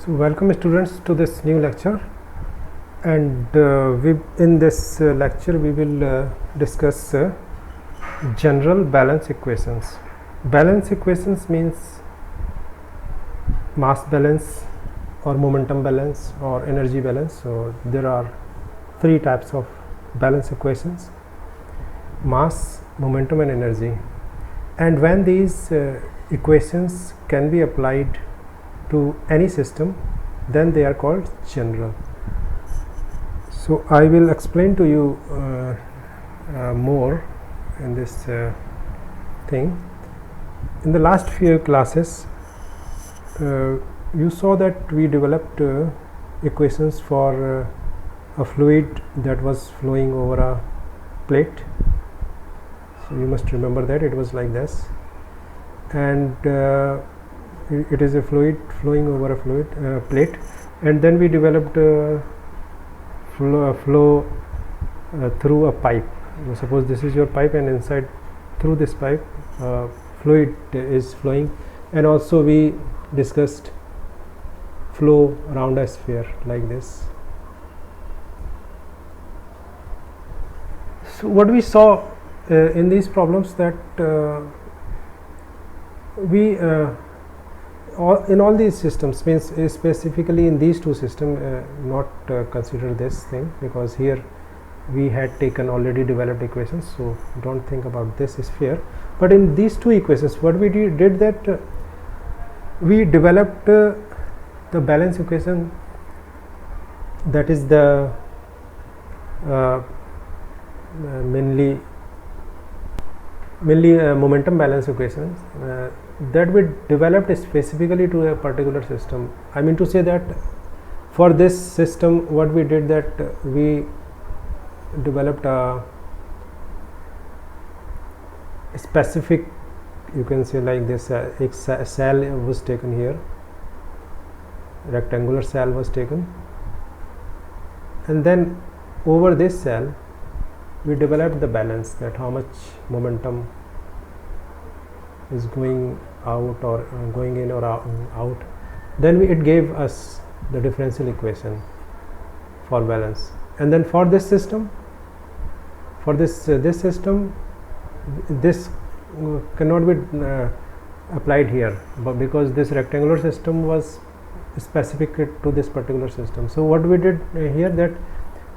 So welcome students to this new lecture, and in this lecture we will discuss general balance equations. Balance equations means mass balance or momentum balance or energy balance. So there are three types of balance equations: mass, momentum and energy. And when these equations can be applied to any system, then they are called general. So I will explain to you more in this thing. In the last few classes you saw that we developed equations for a fluid that was flowing over a plate. So you must remember that it was like this, and it is a fluid flowing over a plate, and then we developed flow through a pipe. So suppose this is your pipe, and inside through this pipe fluid is flowing, and also we discussed flow around a sphere like this. So what we saw in these problems, that we in all these systems, means specifically in these two systems, not consider this thing, because here we had taken already developed equations, so don't think about this sphere. But in these two equations, what we did that we developed the balance equation, that is the mainly momentum balance equations that we developed specifically to a particular system. I mean to say that for this system what we did, that we developed a specific, you can say like this, a cell was taken here, rectangular cell was taken, and then over this cell we developed the balance, that how much momentum is going out or going in or out. Then it gave us the differential equation for balance. And then for this system, for this system, this cannot be applied here, but because this rectangular system was specific to this particular system. So what we did here, that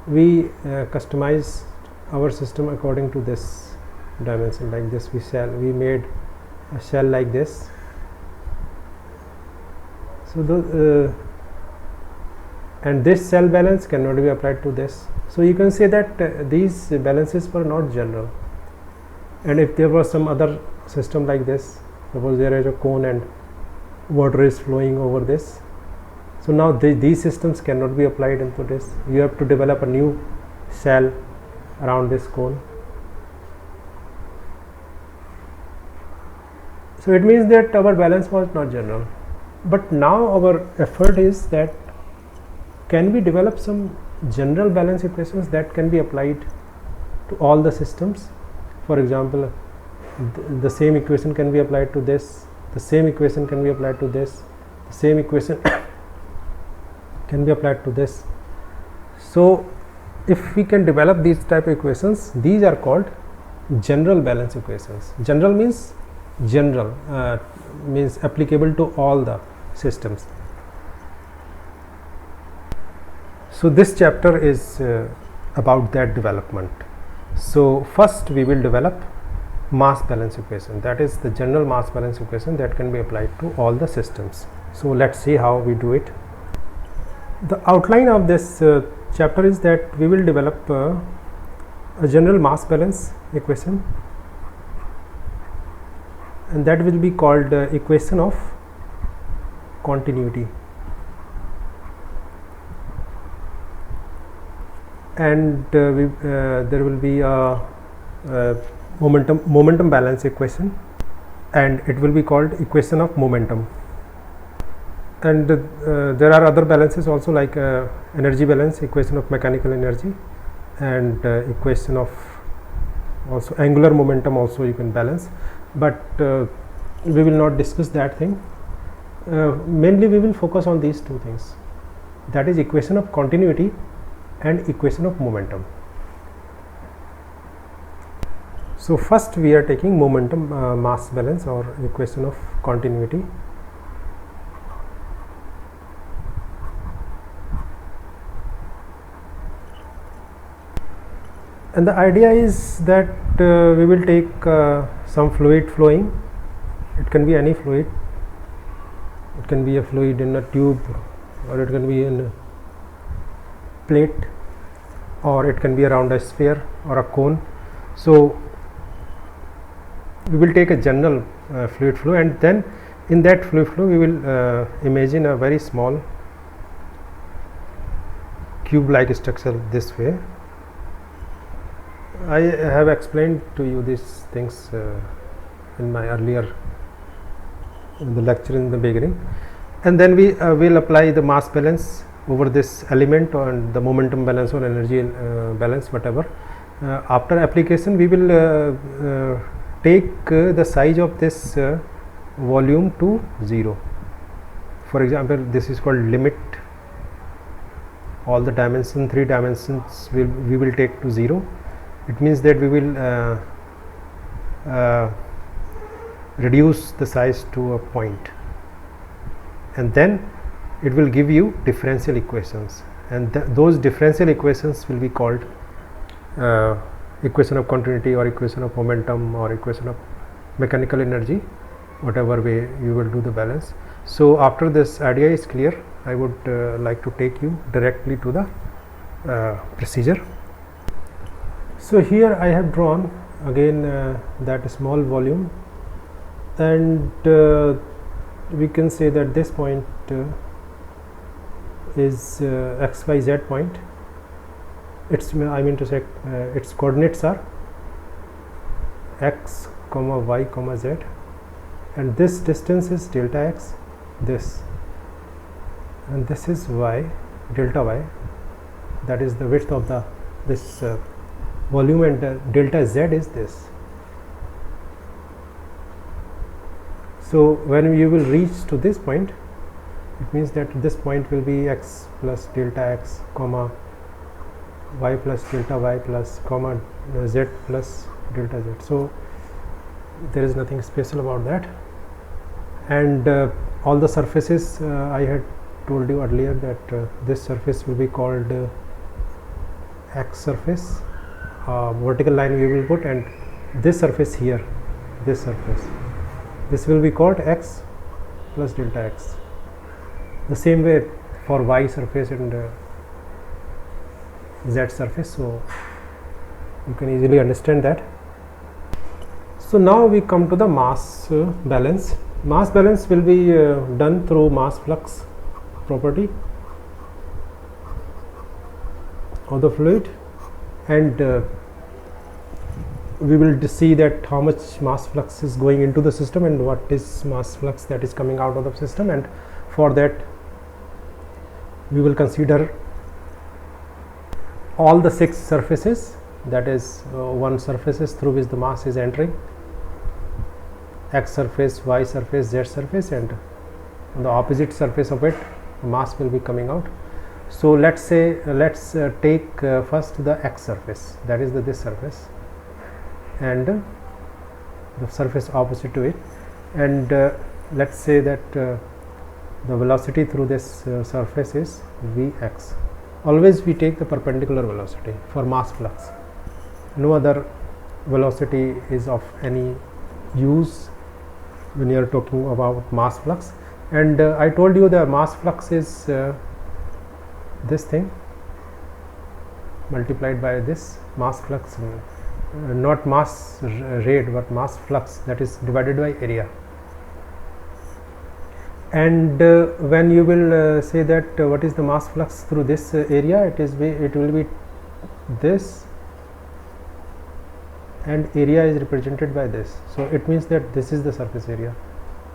we customized our system according to this dimension, like this. We made a shell like this. So and this cell balance cannot be applied to this. So you can say that these balances were not general. And if there was some other system like this, suppose there is a cone and water is flowing over this, so now these systems cannot be applied into this. You have to develop a new shell around this cone. So it means that our balance was not general. But now our effort is that can we develop some general balance equations that can be applied to all the systems. For example, the same equation can be applied to this, the same equation can be applied to this, the same equation can be applied to this. So if we can develop these type of equations, these are called general balance equations. General means general, means applicable to all the systems. So this chapter is about that development. So first we will develop mass balance equation, that is the general mass balance equation that can be applied to all the systems. So let's see how we do it. The outline of this chapter is that we will develop a general mass balance equation, and that will be called equation of continuity. And there will be a momentum balance equation, and it will be called equation of momentum. And there are other balances also, like energy balance, equation of mechanical energy, and equation of also angular momentum also you can balance, but we will not discuss that thing. mainly we will focus on these two things, that is equation of continuity and equation of momentum. So first we are taking momentum mass balance or equation of continuity. And the idea is that we will take some fluid flowing. It can be any fluid. It can be a fluid in a tube, or it can be in a plate, or it can be around a sphere or a cone. So we will take a general fluid flow, and then in that fluid flow we will imagine a very small cube like structure this way. I have explained to you these things in my earlier in the lecture in the beginning, and then we will apply the mass balance over this element, and the momentum balance or energy balance, whatever. After application we will take the size of this volume to 0. For example, this is called limit. All the dimension, 3 dimensions we will take to 0. It means that we will reduce the size to a point, and then it will give you differential equations, and those differential equations will be called equation of continuity or equation of momentum or equation of mechanical energy, whatever way you will do the balance. So after this idea is clear, I would like to take you directly to the procedure. So here I have drawn again that small volume, and we can say that this point is XYZ point. Its its coordinates are x, y, z, and this distance is delta x, this, and this is y, delta y, that is the width of the this volume, and delta z is this. So when you will reach to this point, it means that this point will be x plus delta x, comma y plus delta y plus comma z plus delta z. So there is nothing special about that, and all the surfaces I had told you earlier that this surface will be called x surface. Vertical line we will put, and this surface here, this surface, this will be called x plus delta x. The same way for y surface and z surface, so you can easily understand that. So now we come to the mass balance. Mass balance will be done through mass flux property of the fluid, and we will see that how much mass flux is going into the system and what is mass flux that is coming out of the system, and for that we will consider all the 6 surfaces, that is one surfaces through which the mass is entering, x surface, y surface, z surface, and on the opposite surface of it mass will be coming out. So let's say take first the x surface, that is this surface, and the surface opposite to it, and let's say that the velocity through this surface is Vx. Always we take the perpendicular velocity for mass flux. No other velocity is of any use when you are talking about mass flux. And I told you the mass flux is this thing multiplied by this mass flux, not mass rate but mass flux, that is divided by area. And when you will say that what is the mass flux through this area, it will be this, and area is represented by this. So it means that this is the surface area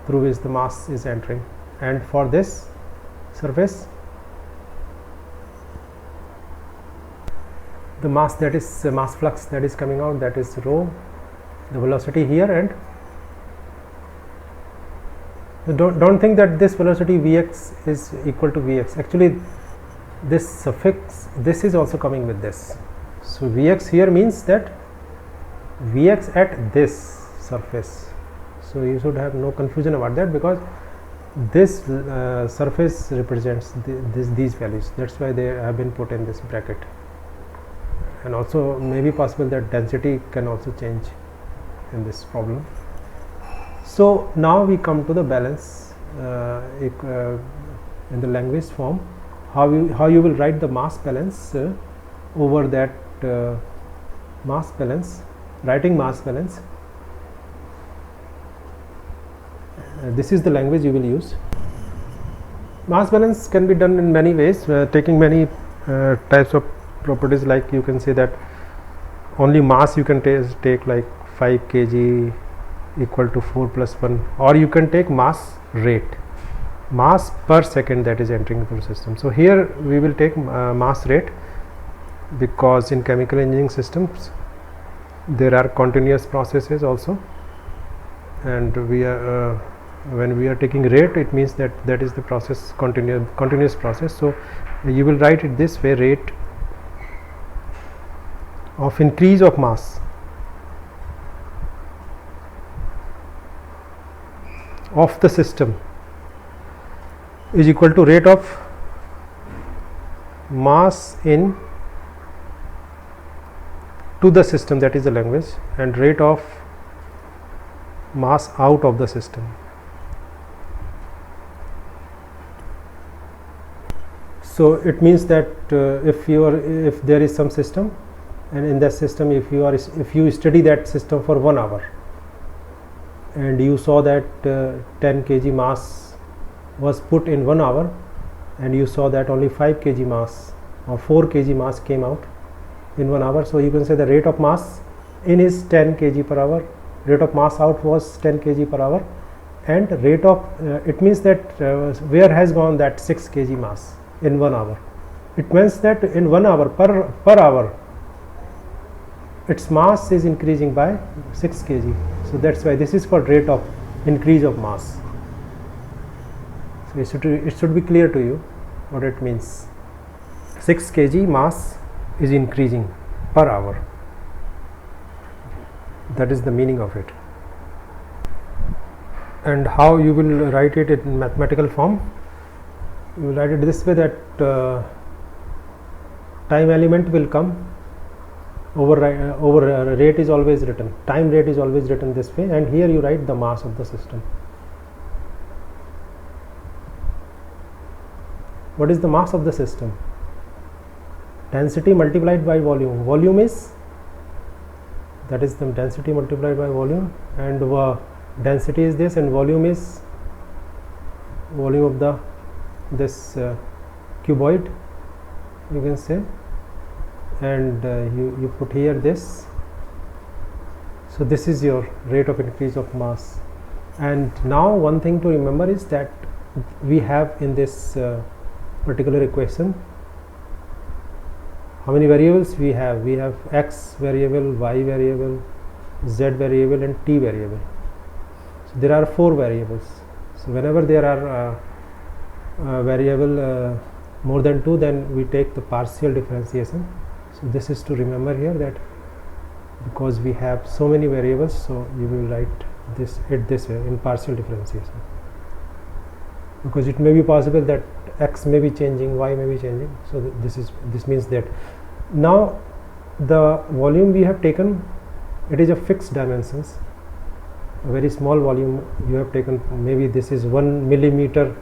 through which the mass is entering, and for this surface the mass, that is mass flux that is coming out, that is rho, the velocity here, and Don't think that this velocity Vx is equal to Vx. Actually, this suffix, this is also coming with this. So Vx here means that Vx at this surface. So you should have no confusion about that, because this surface represents these values. That's why they have been put in this bracket. And also maybe possible that density can also change in this problem. So now we come to the balance in the language form. How you will write the mass balance over that mass balance. Writing mass balance. This is the language you will use. Mass balance can be done in many ways, taking many types of properties. Like you can say that only mass you can take like 5 kg equal to 4 plus 1, or you can take mass rate, mass per second that is entering into the system. So here we will take mass rate, because in chemical engineering systems there are continuous processes also, and we are when we are taking rate, it means that that is the process, continuous process. So you will write it this way: rate of increase of mass of the system is equal to rate of mass in to the system, that is the language, and rate of mass out of the system. So it means that if there is some system, and in that system if you study that system for 1 hour, and you saw that 10 kg mass was put in 1 hour, and you saw that only 5 kg mass or 4 kg mass came out in 1 hour. So you can say the rate of mass in is 10 kg per hour, rate of mass out was 10 kg per hour, and rate of it means that where has gone that 6 kg mass in 1 hour. It means that in 1 hour per hour its mass is increasing by 6 kg. So that's why this is called rate of increase of mass. So it should be clear to you what it means. 6 kg mass is increasing per hour. That is the meaning of it. And how you will write it in mathematical form? You will write it this way, that time element will come over rate is always written, time rate is always written this way, and here you write the mass of the system. What is the mass of the system? Density multiplied by volume. Volume is, that is the density multiplied by volume, and density is this, and volume is volume of the this cuboid, you can say, and you put here this. So this is your rate of increase of mass. And now one thing to remember is that we have in this particular equation, how many variables we have? We have x variable, y variable, z variable, and t variable. So there are 4 variables. So whenever there are variable more than 2, then we take the partial differentiation. So this is to remember here, that because we have so many variables, so you will write this way in partial differentiation, because it may be possible that x may be changing, y may be changing. So this means that now the volume we have taken, it is a fixed dimensions, a very small volume you have taken. Maybe this is 1 millimeter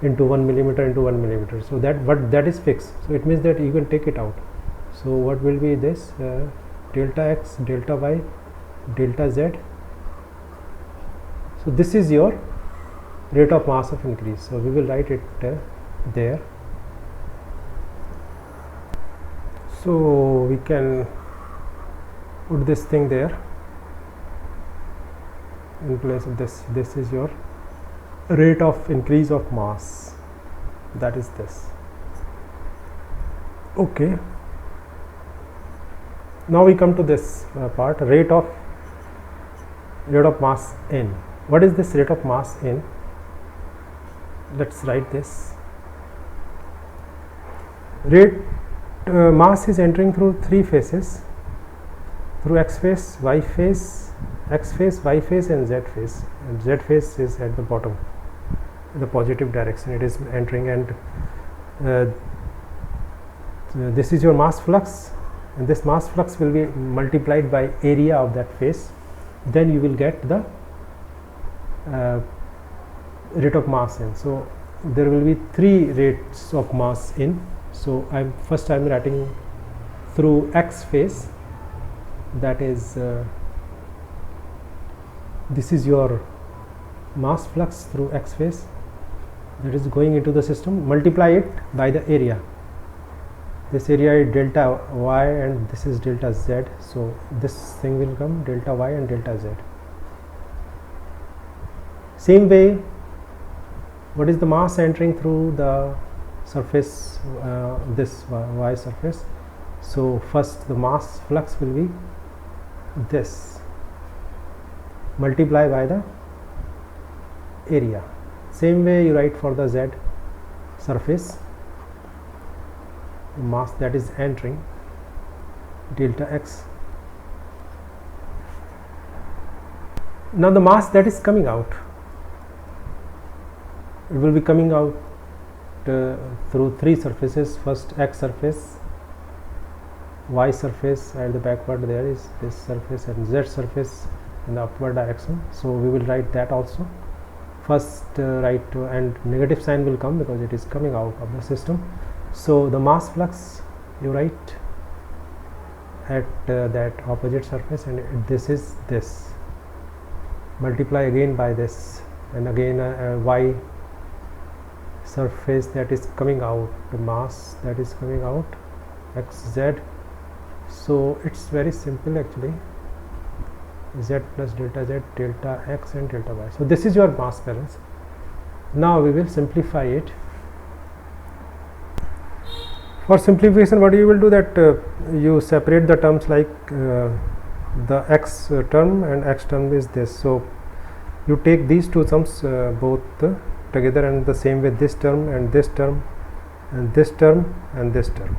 into 1 millimeter into 1 millimeter. So that is fixed. So it means that you can take it out. So what will be this? Delta x, delta y, delta z. So this is your rate of mass of increase. So we will write it there. So we can put this thing there in place of this. This is your rate of increase of mass, that is this. Okay, now we come to this part, rate of mass in. What is this rate of mass in? let's write this. Rate mass is entering through three phases, through x phase, y phase, x phase, y phase and z phase. And z phase is at the bottom, in the positive direction it is entering, and this is your mass flux, and this mass flux will be multiplied by area of that phase. Then you will get the rate of mass in. So there will be three rates of mass in. So I'm writing through x phase, that is this is your mass flux through x phase that is going into the system. Multiply it by the area. This area is delta y and this is delta z, so this thing will come delta y and delta z. Same way, what is the mass entering through the surface, this y surface? So first the mass flux will be this, multiply by the area. Same way you write for the z surface, mass that is entering, delta x. Now the mass that is coming out, it will be coming out through three surfaces. First x surface, y surface, at the backward there is this surface, and z surface in the upward direction. So we will write that also. First write and negative sign will come because it is coming out of the system. So the mass flux you write at that opposite surface, and this is this, multiply again by this, and again y surface that is coming out, the mass that is coming out, xz. So it's very simple actually, z plus delta z, delta x and delta y. So this is your mass balance. Now we will simplify it. For simplification, what you will do, that you separate the terms, like the x term and x term is this. So you take these two terms both together, and the same with this term and this term and this term and this term,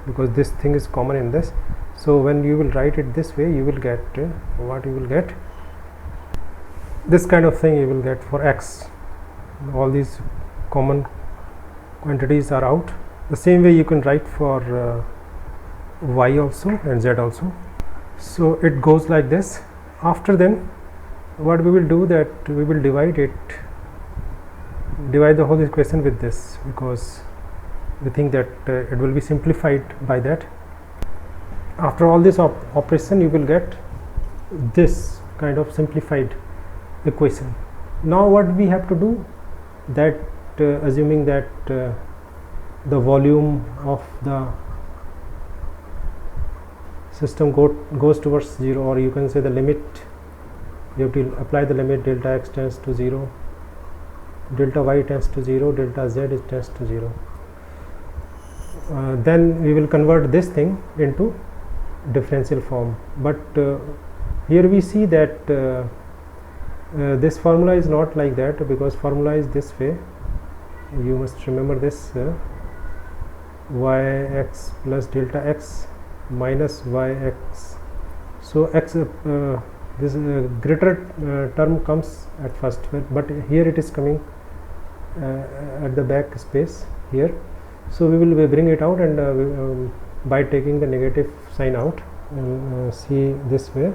because this thing is common in this. So when you will write it this way, you will get what you will get, this kind of thing you will get for x. All these common quantities are out. The same way you can write for y also and z also. So it goes like this. After then, what we will do, that we will divide the whole equation with this, because we think that it will be simplified by that. After all this operation, you will get this kind of simplified equation. Now what we have to do, that assuming that the volume of the system goes towards 0, or you can say the limit, you have to apply the limit delta x tends to 0, delta y tends to 0, delta z tends to 0. Then we will convert this thing into differential form. But here we see that this formula is not like that, because formula is this way. You must remember this, yx plus delta x minus yx. So x this greater term comes at first, but here it is coming at the back space here. So we will bring it out, and by taking the negative sign out, see this way.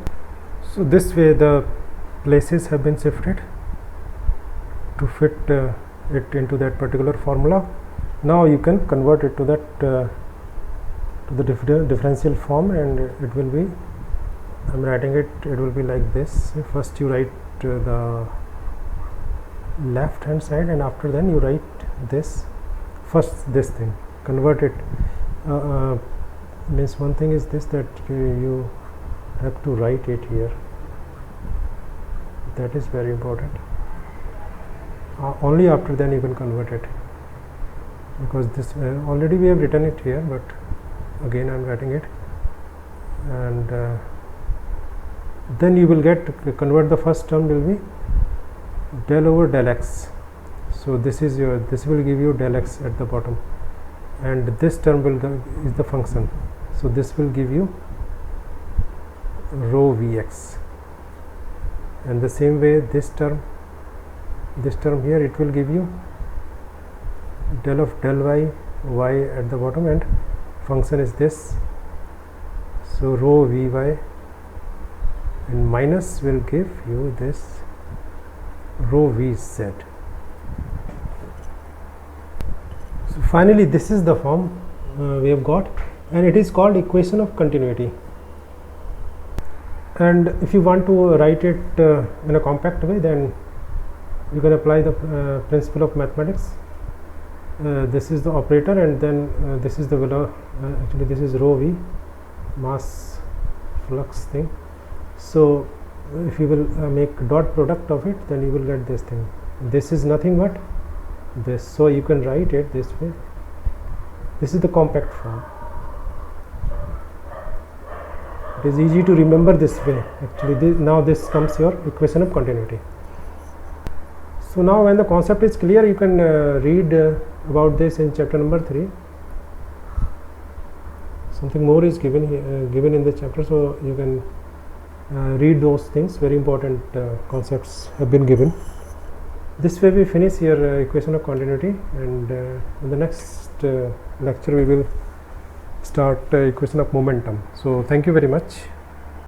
So this way the places have been shifted to fit it into that particular formula. Now you can convert it to that to the differential form, and it will be, I am writing it, it will be like this. First you write the left hand side, and after then you write this, first this thing, convert it. Means one thing is this, that you have to write it here, that is very important. Only after then you can convert it, because this already we have written it here, but again I am writing it, and then you will get, convert the first term will be del over del x. So this is your, this will give you del x at the bottom, and this term will is the function, so this will give you rho vx. And the same way this term here, it will give you del of del y at the bottom, and function is this, so rho vy, and minus will give you this rho vz. So finally this is the form we have got, and it is called equation of continuity. And if you want to write it in a compact way, then you can apply the principle of mathematics. This is the operator, and then this is the actually this is rho v, mass flux thing. So if you will make dot product of it, then you will get this thing. This is nothing but this, so you can write it this way. This is the compact form. It is easy to remember this way. Actually now this comes your equation of continuity. So now when the concept is clear, you can read about this in chapter number 3. Something more is given here, given in the chapter, so you can read those things. Very important concepts have been given. This way we finish your equation of continuity, and in the next lecture we will start equation of momentum. So thank you very much.